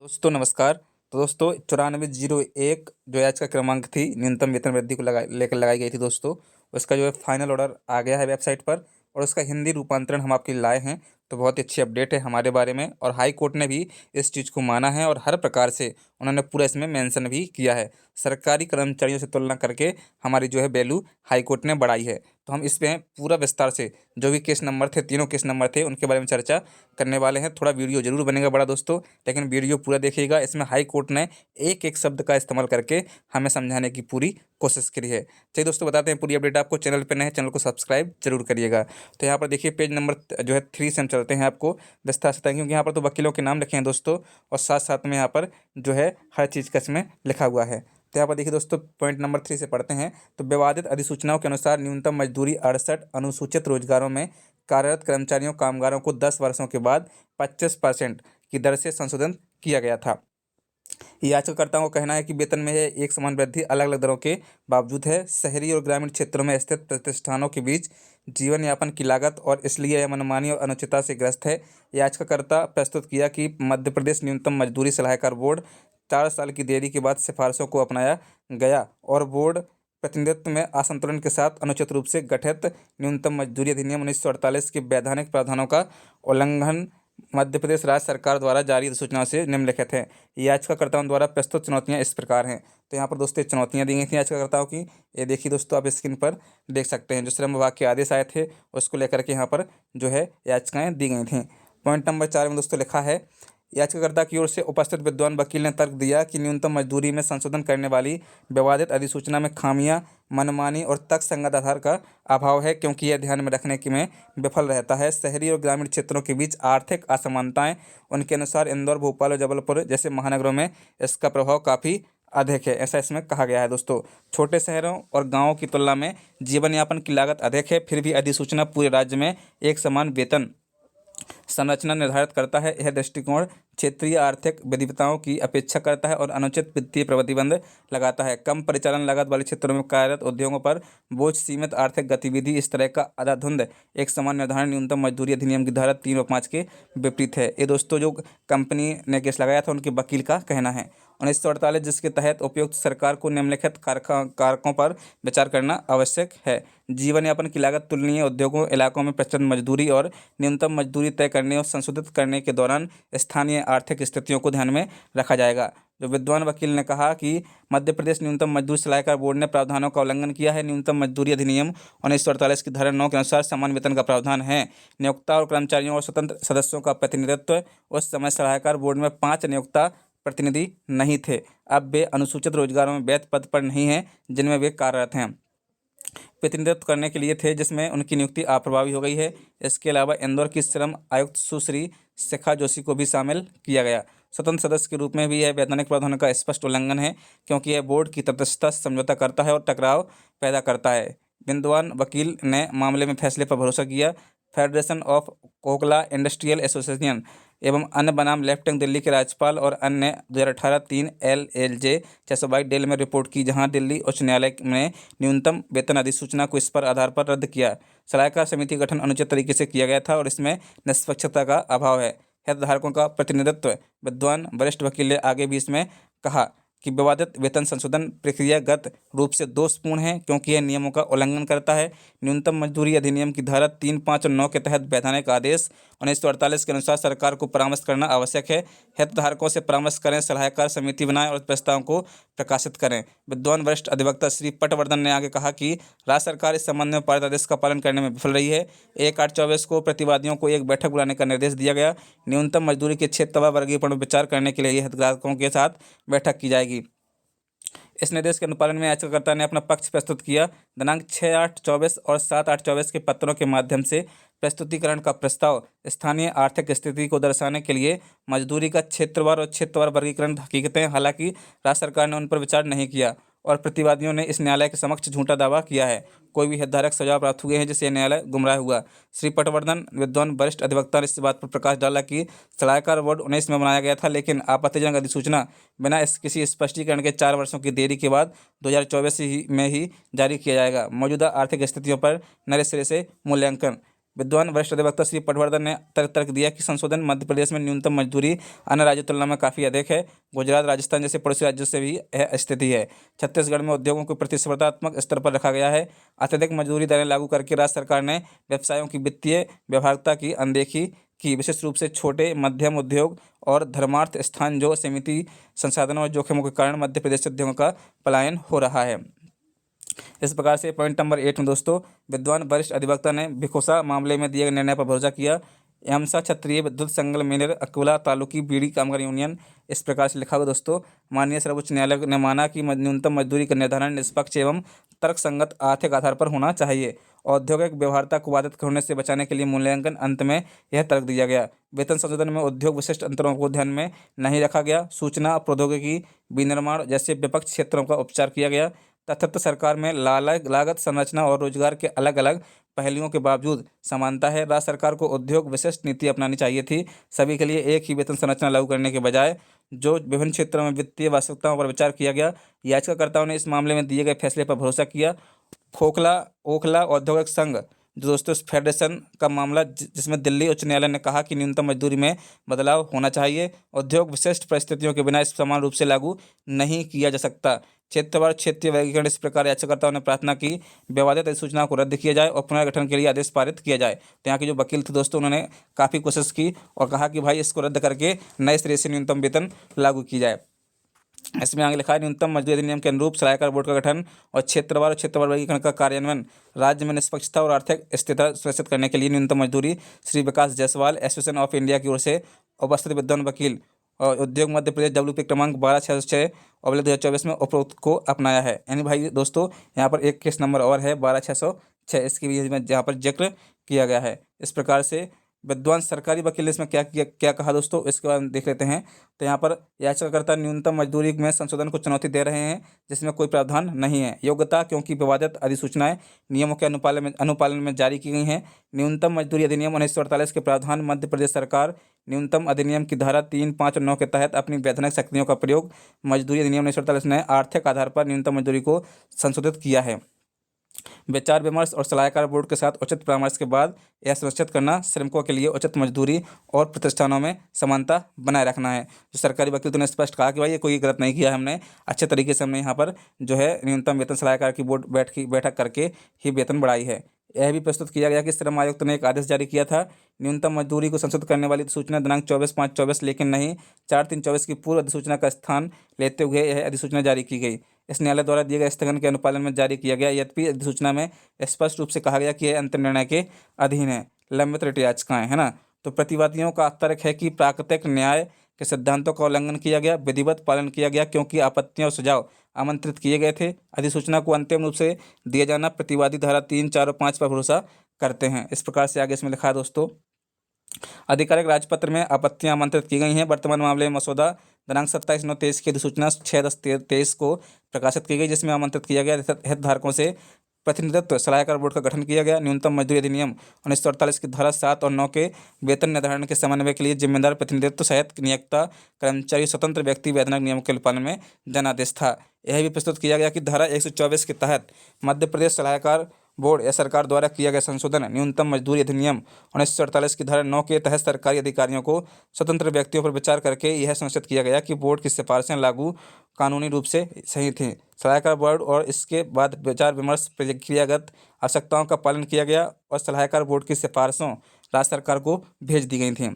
दोस्तों नमस्कार। तो दोस्तों 9401 जो आज का क्रमांक थी न्यूनतम वेतन वृद्धि को लेकर लगाई गई थी दोस्तों, उसका जो है फाइनल ऑर्डर आ गया है वेबसाइट पर और उसका हिंदी रूपांतरण हम आपके लिए लाए हैं। तो बहुत ही अच्छी अपडेट है हमारे बारे में और हाई कोर्ट ने भी इस चीज़ को माना है और हर प्रकार से उन्होंने पूरा इसमें मेंशन भी किया है। सरकारी कर्मचारियों से तुलना करके हमारी जो है वैल्यू हाई कोर्ट ने बढ़ाई है। तो हम इस पे पूरा विस्तार से जो भी केस नंबर थे, तीनों केस नंबर थे, उनके बारे में चर्चा करने वाले हैं। थोड़ा वीडियो ज़रूर बनेगा बड़ा दोस्तों, लेकिन वीडियो पूरा देखिएगा। इसमें हाई कोर्ट ने एक एक शब्द का इस्तेमाल करके हमें समझाने की पूरी कोशिश करी है। चलिए दोस्तों बताते हैं पूरी अपडेट आपको। चैनल पर नए हैं, चैनल को सब्सक्राइब जरूर करिएगा। तो यहाँ पर देखिए पेज नंबर जो है 3 से हम चलते हैं आपको विस्तार से, क्योंकि यहाँ पर तो वकीलों के नाम लिखे हैं दोस्तों और साथ साथ में यहाँ पर जो है हर चीज़ का इसमें लिखा हुआ है। तो यहाँ पर देखिए दोस्तों पॉइंट नंबर 3 से पढ़ते हैं। तो विवादित अधिसूचनाओं के अनुसार न्यूनतम मजदूरी 68 अनुसूचित रोजगारों में कार्यरत कर्मचारियों कामगारों को 10 वर्षों के बाद 25% की दर से संशोधन किया गया था। याचिकाकर्ताओं का कहना है कि वेतन में यह एक समान वृद्धि अलग अलग दरों के बावजूद है। शहरी और ग्रामीण क्षेत्रों में स्थित प्रतिष्ठानों के बीच जीवन यापन की लागत और इसलिए यह मनमानी और अनुचितता से ग्रस्त है। याचिकाकर्ता प्रस्तुत किया कि मध्य प्रदेश न्यूनतम मजदूरी सलाहकार बोर्ड 4 साल की देरी के बाद सिफारिशों को अपनाया गया और बोर्ड प्रतिनिधित्व में असंतुलन के साथ अनुचित रूप से गठित न्यूनतम मजदूरी अधिनियम 1948 के वैधानिक प्रावधानों का उल्लंघन मध्य प्रदेश राज्य सरकार द्वारा जारी अधिसूचनाओं से निम्नलिखित है। याचिकाकर्ताओं द्वारा प्रस्तुत चुनौतियां इस प्रकार हैं। तो यहाँ पर दोस्तों चुनौतियां दी गई थी याचिकाकर्ताओं की, ये देखिए दोस्तों आप स्क्रीन पर देख सकते हैं। जो श्रम विभाग के आदेश आए थे उसको लेकर के यहाँ पर जो है याचिकाएं दी गई थी। पॉइंट नंबर 4 में दोस्तों लिखा है, याचिकाकर्ता की ओर से उपस्थित विद्वान वकील ने तर्क दिया कि न्यूनतम मजदूरी में संशोधन करने वाली विवादित अधिसूचना में खामियां, मनमानी और तर्कसंगत आधार का अभाव है, क्योंकि यह ध्यान में रखने की में विफल रहता है। शहरी और ग्रामीण क्षेत्रों के बीच आर्थिक असमानताएं, उनके अनुसार इंदौर, भोपाल और जबलपुर जैसे महानगरों में इसका प्रभाव काफ़ी अधिक है, ऐसा इसमें कहा गया है। दोस्तों छोटे शहरों और गाँवों की तुलना में जीवन यापन की लागत अधिक है, फिर भी अधिसूचना पूरे राज्य में एक समान वेतन संरचना निर्धारित करता है। यह दृष्टिकोण क्षेत्रीय आर्थिक विविधताओं की अपेक्षा करता है और अनुचित वित्तीय प्रतिबंध लगाता है। कम परिचालन लागत वाले क्षेत्रों में कार्यरत उद्योगों पर बोझ, सीमित आर्थिक गतिविधि, इस तरह का अंधाधुंध एक समान निर्धारण न्यूनतम मजदूरी अधिनियम की धारा 3 और 5 के विपरीत है। ये दोस्तों जो कंपनी ने केस लगाया था उनके वकील का कहना है। 1948 जिसके तहत उपयुक्त सरकार को निम्नलिखित कारकों पर विचार करना आवश्यक है। जीवन यापन की लागत, तुलनीय उद्योगों इलाकों में प्रचलित मजदूरी और न्यूनतम मजदूरी तय करने और संशोधित करने के दौरान स्थानीय आर्थिक स्थितियों को ध्यान में रखा जाएगा। जो विद्वान वकील ने कहा कि मध्य प्रदेश न्यूनतम मजदूरी सलाहकार बोर्ड ने प्रावधानों का उल्लंघन किया है। न्यूनतम मजदूरी अधिनियम 1948 की धारा 9 के अनुसार समान वेतन का प्रावधान है। नियोक्ता और कर्मचारियों और स्वतंत्र सदस्यों का प्रतिनिधित्व, उस समय सलाहकार बोर्ड में 5 नियोक्ता प्रतिनिधि नहीं थे। अब वे अनुसूचित रोजगारों में वैध पद पर नहीं हैं जिनमें वे कार्यरत हैं, प्रतिनिधित्व करने के लिए थे, जिसमें उनकी नियुक्ति अप्रभावी हो गई है। इसके अलावा इंदौर की श्रम आयुक्त सुश्री शिखा जोशी को भी शामिल किया गया। स्वतंत्र सदस्य के रूप में भी यह वैधानिक प्रावधानों का स्पष्ट उल्लंघन है, क्योंकि यह बोर्ड की तटस्थता से समझौता करता है और टकराव पैदा करता है। विद्वान वकील ने मामले में फैसले पर भरोसा किया। फेडरेशन ऑफ कोकला इंडस्ट्रियल एसोसिएशन एवं अन्य बनाम लेफ्टिनेंट दिल्ली के राज्यपाल और अन्य 2018 3 LLJ 622 डेल में रिपोर्ट की, जहां दिल्ली उच्च न्यायालय ने न्यूनतम वेतन अधिसूचना को इस पर आधार पर रद्द किया। सलाहकार समिति का गठन अनुचित तरीके से किया गया था और इसमें निष्पक्षता का अभाव है। हितधारकों का प्रतिनिधित्व, विद्वान वरिष्ठ वकील ने आगे भी इसमें कहा कि विवादित वेतन संशोधन प्रक्रियागत रूप से दोषपूर्ण है, क्योंकि यह नियमों का उल्लंघन करता है। न्यूनतम मजदूरी अधिनियम की धारा 3, 5 और 9 के तहत वैधानिक आदेश 1948 के अनुसार सरकार को परामर्श करना आवश्यक है। हितधारकों से परामर्श करें, सलाहकार समिति बनाएं और प्रस्ताव को प्रकाशित करें। विद्वान वरिष्ठ अधिवक्ता श्री पटवर्धन ने आगे कहा कि राज्य सरकार इस संबंध में पारित आदेश का पालन करने में विफल रही है। 1/8/24 को प्रतिवादियों को एक बैठक बुलाने का निर्देश दिया गया। न्यूनतम मजदूरी के क्षेत्रवार वर्गीकरण पर विचार करने के लिए हितधारकों के साथ बैठक की जाएगी। इस निर्देश के अनुपालन में याचिकाकर्ता ने अपना पक्ष प्रस्तुत किया। दिनांक 6/8/24 और 7/8/24 के पत्रों के माध्यम से प्रस्तुतिकरण का प्रस्ताव स्थानीय आर्थिक स्थिति को दर्शाने के लिए मजदूरी का क्षेत्रवार और क्षेत्रवार वर्गीकरण हकीकतें, हालांकि राज्य सरकार ने उन पर विचार नहीं किया और प्रतिवादियों ने इस न्यायालय के समक्ष झूठा दावा किया है। कोई भी हितधारक सजा प्राप्त हुए हैं जिससे न्यायालय गुमराह हुआ। श्री पटवर्धन विद्वान वरिष्ठ अधिवक्ता ने इस बात पर प्रकाश डाला कि सलाहकार बोर्ड 19 में बनाया गया था, लेकिन आपत्तिजनक अधिसूचना बिना किसी स्पष्टीकरण के 4 वर्षों की देरी के बाद 2024 में ही जारी किया जाएगा। मौजूदा आर्थिक स्थितियों पर नए सिरे से मूल्यांकन। विद्वान वरिष्ठ अधिवक्ता श्री पटवर्धन ने तर्क दिया कि संशोधन मध्य प्रदेश में न्यूनतम मजदूरी अन्य राज्यों की तुलना में काफ़ी अधिक है। गुजरात, राजस्थान जैसे पड़ोसी राज्यों से भी यह स्थिति है। छत्तीसगढ़ में उद्योगों को प्रतिस्पर्धात्मक स्तर पर रखा गया है। अत्यधिक मजदूरी दरें लागू करके राज्य सरकार ने व्यवसायों की वित्तीय व्यवहार्यता की अनदेखी की, विशेष रूप से छोटे मध्यम उद्योग और धर्मार्थ स्थान जो सीमित संसाधनों और जोखिमों के कारण मध्य प्रदेश से उद्योगों का पलायन हो रहा है। इस प्रकार से पॉइंट नंबर 8 में दोस्तों, विद्वान वरिष्ठ अधिवक्ता ने भिकोसा मामले में दिए गए निर्णय पर भरोसा किया। एमसा क्षत्रिय विद्युत संघ मेनर अकोला तालुकी बीड़ी कामगार यूनियन इस प्रकार से लिखा हुआ दोस्तों, माननीय सर्वोच्च न्यायालय ने माना कि न्यूनतम मजदूरी का निर्धारण निष्पक्ष एवं तर्कसंगत आर्थिक आधार पर होना चाहिए। औद्योगिक व्यवहार्यता को बाधित होने से बचाने के लिए मूल्यांकन अंत में यह तर्क दिया गया। वेतन संशोधन में उद्योग विशिष्ट अंतरों को ध्यान में नहीं रखा गया। सूचना प्रौद्योगिकी, विनिर्माण जैसे विपक्ष क्षेत्रों का उपचार किया गया। तथात सरकार में लागत संरचना और रोजगार के अलग अलग पहलुओं के बावजूद समानता है। राज्य सरकार को उद्योग विशिष्ट नीति अपनानी चाहिए थी। सभी के लिए एक ही वेतन संरचना लागू करने के बजाय जो विभिन्न क्षेत्रों में वित्तीय आवश्यकताओं पर विचार किया गया। याचिकाकर्ताओं ने इस मामले में दिए गए फैसले पर भरोसा किया। खोखला ओखला औद्योगिक संघ जो दोस्तों इस फेडरेशन का मामला जिसमें दिल्ली उच्च न्यायालय ने कहा कि न्यूनतम मजदूरी में बदलाव होना चाहिए। उद्योग विशिष्ट परिस्थितियों के बिना इस समान रूप से लागू नहीं किया जा सकता। क्षेत्रवार क्षेत्रीय वर्गीकरण इस प्रकार याचिकाकर्ताओं ने प्रार्थना की विवादित अधिसूचना को रद्द किया जाए और पुनर्गठन के लिए आदेश पारित किया जाए। तो यहाँ के जो वकील थे दोस्तों, उन्होंने काफ़ी कोशिश की और कहा कि भाई इसको रद्द करके नए सिरे से न्यूनतम वेतन लागू की जाए। इसमें आगे लिखा है न्यूनतम मजदूरी अधिनियम के अनुरूप सलाहकार बोर्ड का गठन और क्षेत्रवार वर्गीकरण का कार्यान्वयन राज्य में निष्पक्षता और आर्थिक स्थिरता सुनिश्चित करने के लिए न्यूनतम मजदूरी श्री विकास जायसवाल एसोसिएशन ऑफ इंडिया की ओर से उपस्थित विद्वान वकील और उद्योग मध्य प्रदेश WP क्रमांक 12606/2024 में उपरोक्त को अपनाया है। यानी भाई दोस्तों यहाँ पर एक केस नंबर और है 12606, इसकी भी इसमें जहाँ पर जिक्र किया गया है। इस प्रकार से विद्वान सरकारी वकील ने इसमें क्या कहा दोस्तों, इसके बाद हम देख लेते हैं। तो यहाँ पर याचिकाकर्ता न्यूनतम मजदूरी में संशोधन को चुनौती दे रहे हैं जिसमें कोई प्रावधान नहीं है। योग्यता क्योंकि विवादित अधिसूचनाएं नियमों के अनुपालन में जारी की गई हैं। न्यूनतम मजदूरी अधिनियम 1948 के प्रावधान मध्य प्रदेश सरकार न्यूनतम अधिनियम की धारा 3, 5 और 9 के तहत अपनी वैधानिक शक्तियों का प्रयोग मजदूरी अधिनियम 1948 ने आर्थिक आधार पर न्यूनतम मजदूरी को संशोधित किया है। विचार विमर्श और सलाहकार बोर्ड के साथ उचित परामर्श के बाद यह सुनिश्चित करना श्रमिकों के लिए उचित मजदूरी और प्रतिष्ठानों में समानता बनाए रखना है। जो सरकारी वकील ने स्पष्ट कहा कि भाई ये कोई गलत नहीं किया, हमने अच्छे तरीके से हमने यहाँ पर जो है न्यूनतम वेतन सलाहकार की बोर्ड बैठक करके ही वेतन बढ़ाई है। यह भी प्रस्तुत किया गया कि श्रम आयुक्त ने एक आदेश जारी किया था न्यूनतम मजदूरी को संशोधित करने वाली अधिसूचना दिनांक 24/5/24 लेकिन नहीं 4/3/24 की पूर्व अधिसूचना का स्थान लेते हुए यह अधिसूचना जारी की गई। इस न्यायालय द्वारा दिए गए स्थगन के अनुपालन में जारी किया गया। यद्यपि अधिसूचना में स्पष्ट रूप से कहा गया कि यह अंतिम निर्णय के अधीन है। लंबित रिट याचिकाएं है ना, तो प्रतिवादियों का तर्क है कि प्राकृतिक न्याय के सिद्धांतों का उल्लंघन किया गया, विधिवत पालन किया गया क्योंकि आपत्तियां और सुझाव आमंत्रित किए गए थे। अधिसूचना को अंतिम रूप से दिया जाना प्रतिवादी धारा 3, 4 और 5 पर भरोसा करते हैं। इस प्रकार से आगे इसमें लिखा है दोस्तों, आधिकारिक राजपत्र में आपत्तियां आमंत्रित की गई हैं। वर्तमान मामले में मसौदा दिनांक 27/9/23 की अधिसूचना 6/10/23 को प्रकाशित की गई जिसमें आमंत्रित किया गया हितधारकों से प्रतिनिधित्व सलाहकार बोर्ड का गठन किया गया। न्यूनतम मजदूरी अधिनियम 1948 की धारा 7 और 9 के वेतन निर्धारण के समन्वय के लिए जिम्मेदार प्रतिनिधित्व सहित नियोक्ता कर्मचारी स्वतंत्र व्यक्ति वैधानिक नियमों के पालन में जनादेश था। यह भी प्रस्तुत किया गया कि धारा 124 के तहत मध्य प्रदेश सलाहकार बोर्ड या सरकार द्वारा किया गया संशोधन न्यूनतम मजदूरी अधिनियम 1948 की धारा 9 के तहत सरकारी अधिकारियों को स्वतंत्र व्यक्तियों पर विचार करके यह सुनिश्चित किया गया कि बोर्ड की सिफारिशें लागू कानूनी रूप से सही थीं। सलाहकार बोर्ड और इसके बाद विचार विमर्श प्रक्रियागत आवश्यकताओं का पालन किया गया और सलाहकार बोर्ड की सिफारिशों राज्य सरकार को भेज दी गई थीं।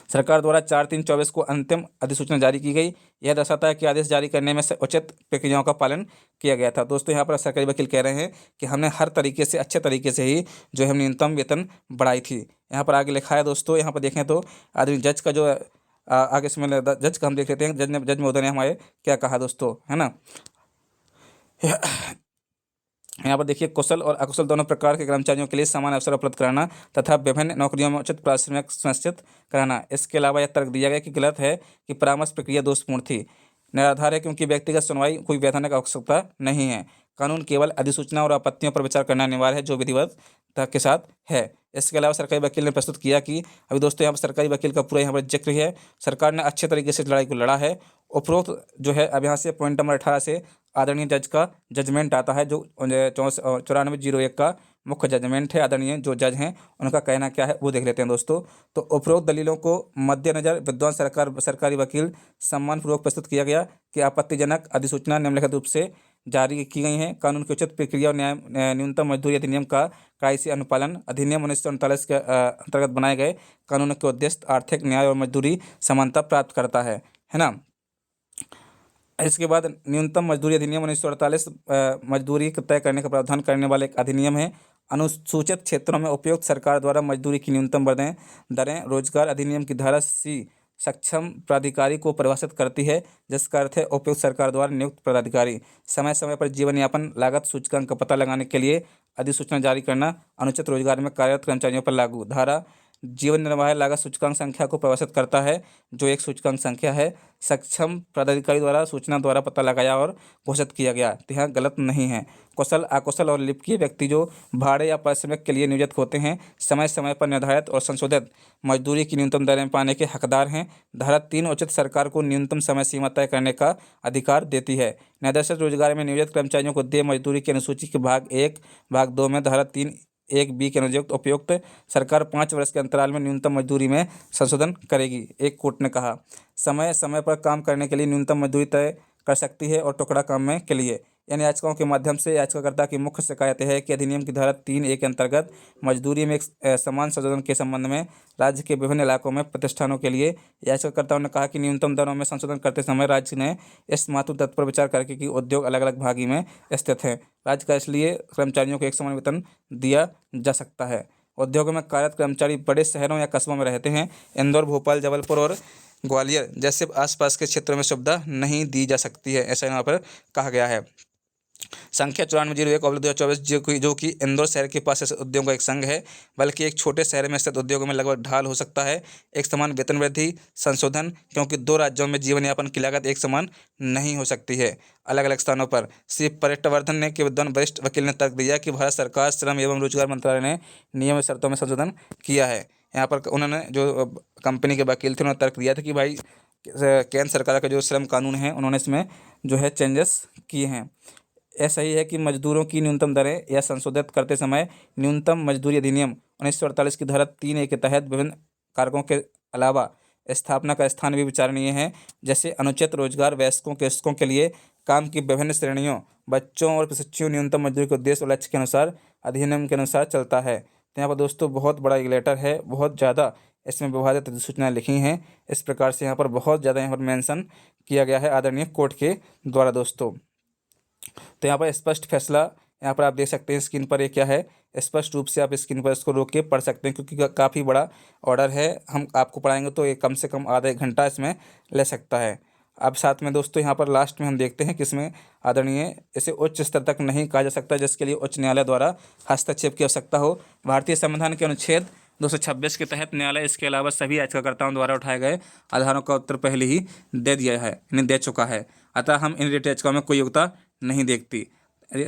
सरकार द्वारा 4/3/24 को अंतिम अधिसूचना जारी की गई। यह दर्शाता है कि आदेश जारी करने में से उचित प्रक्रियाओं का पालन किया गया था। दोस्तों यहाँ पर सरकारी वकील कह रहे हैं कि हमने हर तरीके से अच्छे तरीके से ही जो है न्यूनतम वेतन बढ़ाई थी। यहाँ पर आगे लिखा है दोस्तों, यहाँ पर देखें तो आदमी जज का जो आगे इसमें जज का हम देख लेते हैं। जज महोदय ने हमारे क्या कहा दोस्तों, है ना। यहाँ पर देखिए, कुशल और अकुशल दोनों प्रकार के कर्मचारियों के लिए समान अवसर उपलब्ध कराना तथा विभिन्न नौकरियों में उचित पारिश्रमिक सुनिश्चित कराना। इसके अलावा यह तर्क दिया गया कि गलत है कि परामर्श प्रक्रिया दोषपूर्ण थी, निराधार है क्योंकि व्यक्तिगत सुनवाई कोई वैधानिक आवश्यकता नहीं है। कानून केवल अधिसूचना और आपत्तियों पर विचार करना अनिवार्य है जो विधिवत के साथ है। इसके अलावा सरकारी वकील ने प्रस्तुत किया कि अभी दोस्तों यहाँ पर सरकारी वकील का पूरा यहाँ पर जिक्र है। सरकार ने अच्छे तरीके से लड़ाई को लड़ा है। उपरोक्त जो है अब यहाँ से पॉइंट नंबर 18 से आदरणीय जज का जजमेंट आता है, जो 94/01 का मुख्य जजमेंट है। आदरणीय जो जज हैं उनका कहना क्या है वो देख लेते हैं दोस्तों। तो उपरोक्त दलीलों को मद्देनजर विद्वान सरकारी वकील सम्मानपूर्वक प्रस्तुत किया गया कि आपत्तिजनक अधिसूचना निम्नलिखित रूप से जारी की गई हैं। कानून की उचित प्रक्रिया और न्यूनतम मजदूरी अधिनियम का कड़ाई से अनुपालन। अधिनियम 1939 के अंतर्गत बनाए गए कानून के उद्देश्य आर्थिक न्याय और मजदूरी समानता प्राप्त करता है ना। इसके बाद न्यूनतम मजदूरी अधिनियम 1948 मजदूरी तय करने का प्रावधान करने वाला एक अधिनियम है। अनुसूचित क्षेत्रों में उपयुक्त सरकार द्वारा मजदूरी की न्यूनतम दरें रोजगार अधिनियम की धारा C सक्षम प्राधिकारी को परिभाषित करती है, जिसका अर्थ है उपयुक्त सरकार द्वारा नियुक्त पदाधिकारी। समय समय पर जीवन यापन लागत सूचकांक का पता लगाने के लिए अधिसूचना जारी करना अनुचित रोजगार में कार्यरत कर्मचारियों पर लागू। धारा जीवन निर्वाह लागत सूचकांक संख्या को परिभाषित करता है, जो एक सूचकांक संख्या है सक्षम पदाधिकारी द्वारा सूचना द्वारा पता लगाया और घोषित किया गया। तो यहाँ गलत नहीं है। कुशल अकुशल और लिपिकीय व्यक्ति जो भाड़े या पारिश्रमिक के लिए नियोजित होते हैं समय समय पर निर्धारित और संशोधित मजदूरी की न्यूनतम दरें पाने के हकदार हैं। धारा 3 उचित सरकार को न्यूनतम समय सीमा तय करने का अधिकार देती है। निर्देशित रोजगार में नियोजित कर्मचारियों को देय मजदूरी की अनुसूची के भाग 1 भाग 2 में धारा 3(1)(b) के अनुयुक्त उपयुक्त सरकार 5 वर्ष के अंतराल में न्यूनतम मजदूरी में संशोधन करेगी। एक कोर्ट ने कहा समय समय पर काम करने के लिए न्यूनतम मजदूरी तय कर सकती है और टुकड़ा काम में के लिए। इन याचिकाओं के माध्यम से याचिकाकर्ता की मुख्य शिकायत है कि अधिनियम की धारा 3(a) के अंतर्गत मजदूरी में एक समान संशोधन के संबंध में राज्य के विभिन्न इलाकों में प्रतिष्ठानों के लिए याचिकाकर्ताओं ने कहा कि न्यूनतम दरों में संशोधन करते समय राज्य ने इस महत्व तथ्य पर विचार करके कि उद्योग अलग अलग भागी में स्थित हैं, राज्य का इसलिए कर्मचारियों को एक समान वेतन दिया जा सकता है। उद्योगों में कार्यरत कर्मचारी बड़े शहरों या कस्बों में रहते हैं। इंदौर, भोपाल, जबलपुर और ग्वालियर जैसे आसपास के क्षेत्रों में सुविधा नहीं दी जा सकती है, ऐसा यहाँ पर कहा गया है। संख्या 94/01/2024 जो कि इंदौर शहर के पास ऐसे उद्योगों का एक संघ है, बल्कि एक छोटे शहर में स्थित उद्योगों में लगभग ढाल हो सकता है। एक समान वेतन वृद्धि संशोधन, क्योंकि 2 राज्यों में जीवन यापन की लागत एक समान नहीं हो सकती है अलग अलग स्थानों पर। श्री पर्यटवर्धन ने के विद्वान वरिष्ठ वकील ने तर्क दिया कि भारत सरकार श्रम एवं रोजगार मंत्रालय ने नियम शर्तों में संशोधन किया है। यहाँ पर उन्होंने जो कंपनी के वकील थे उन्होंने तर्क दिया था कि भाई केंद्र सरकार का जो श्रम कानून है उन्होंने इसमें जो है चेंजेस किए हैं। ऐसा ही है कि मजदूरों की न्यूनतम दरें या संशोधित करते समय न्यूनतम मजदूरी अधिनियम 1948 की धारा 3(a) के तहत विभिन्न कारकों के अलावा स्थापना का स्थान भी विचारणीय है, जैसे अनुचित रोजगार, वयस्कों कृषकों के लिए काम की विभिन्न श्रेणियों, बच्चों और प्रशिक्षुओं न्यूनतम मजदूरी के उद्देश्य और लक्ष्य के अनुसार अधिनियम के अनुसार चलता है। तो यहाँ पर दोस्तों बहुत बड़ा एक लेटर है, बहुत ज़्यादा इसमें विवादित अधिसूचनाएं लिखी हैं। इस प्रकार से यहाँ पर बहुत ज़्यादा यहाँ पर मेंशन किया गया है आदरणीय कोर्ट के द्वारा दोस्तों। तो यहाँ पर स्पष्ट फैसला यहाँ पर आप देख सकते हैं स्क्रीन पर, ये क्या है स्पष्ट रूप से आप स्क्रीन पर इसको रोक के पढ़ सकते हैं, क्योंकि काफ़ी बड़ा ऑर्डर है। हम आपको पढ़ाएंगे तो ये कम से कम आधा 1 घंटा इसमें ले सकता है। अब साथ में दोस्तों यहाँ पर लास्ट में हम देखते हैं कि इसमें आदरणीय इसे उच्च स्तर तक नहीं कहा जा सकता, जिसके लिए उच्च न्यायालय द्वारा हस्तक्षेप की आवश्यकता हो। भारतीय संविधान के अनुच्छेद 226 के तहत न्यायालय इसके अलावा सभी याचिकाकर्ताओं द्वारा उठाए गए आधारों का उत्तर पहले ही दे दिया है, इन्हें दे चुका है। अतः हम इन रिट याचिकाओं में कोई योग्यता नहीं देखती।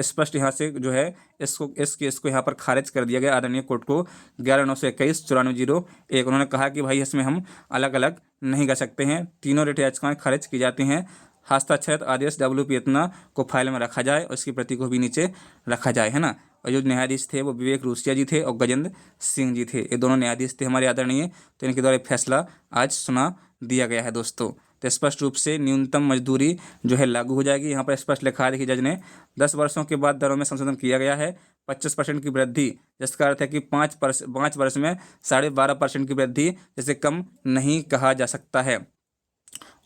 स्पष्ट यहाँ से जो है इसको इस केस को यहाँ पर खारिज कर दिया गया आदरणीय कोर्ट को 11/921/9401। उन्होंने कहा कि भाई इसमें हम अलग अलग नहीं कर सकते हैं, तीनों रिट याचिकाएं खारिज की जाती हैं। हस्ताक्षरित आदेश WP इतना को फाइल में रखा जाए और उसकी प्रति को भी नीचे रखा जाए, है ना। और जो न्यायाधीश थे वो विवेक रूसिया जी थे और गजेंद्र सिंह जी थे, ये दोनों न्यायाधीश थे हमारे आदरणीय। तो इनके द्वारा फैसला आज सुना दिया गया है दोस्तों। तो स्पष्ट रूप से न्यूनतम मजदूरी जो है लागू हो जाएगी। यहाँ पर स्पष्ट लिखा है, देखिए जज ने 10 वर्षों के बाद दरों में संशोधन किया गया है। 25% की वृद्धि, जिसका अर्थ है कि 5 वर्ष में 12.5% की वृद्धि, जिसे कम नहीं कहा जा सकता है।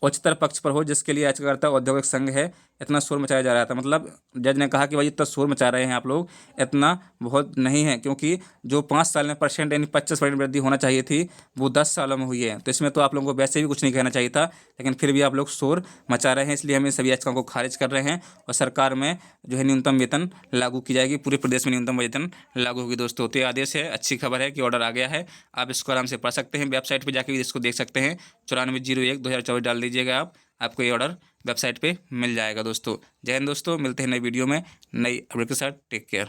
उच्चतर पक्ष पर हो, जिसके लिए याचिकाकर्ता औद्योगिक संघ है, इतना शोर मचाया जा रहा था। मतलब जज ने कहा कि भाई इतना शोर मचा रहे हैं आप लोग, इतना बहुत नहीं है, क्योंकि जो 5 साल में परसेंट यानी 25% वृद्धि होना चाहिए थी वो 10 सालों में हुई है। तो इसमें तो आप लोगों को वैसे भी कुछ नहीं कहना चाहिए था, लेकिन फिर भी आप लोग शोर मचा रहे हैं। इसलिए हम इन सभी याचिकाओं को खारिज कर रहे हैं और सरकार में जो है न्यूनतम वेतन लागू की जाएगी, पूरे प्रदेश में न्यूनतम वेतन लागू होगी दोस्तों। तो ये आदेश है, अच्छी खबर है कि ऑर्डर आ गया है। आप इसको आराम से पढ़ सकते हैं, वेबसाइट पर जाकर भी इसको देख सकते हैं। 94/01/2024 डाल दीजिएगा आपको ये ऑर्डर वेबसाइट पे मिल जाएगा दोस्तों। जय हिंद दोस्तों, मिलते हैं नई वीडियो में नई अपडेट के साथ। Take care.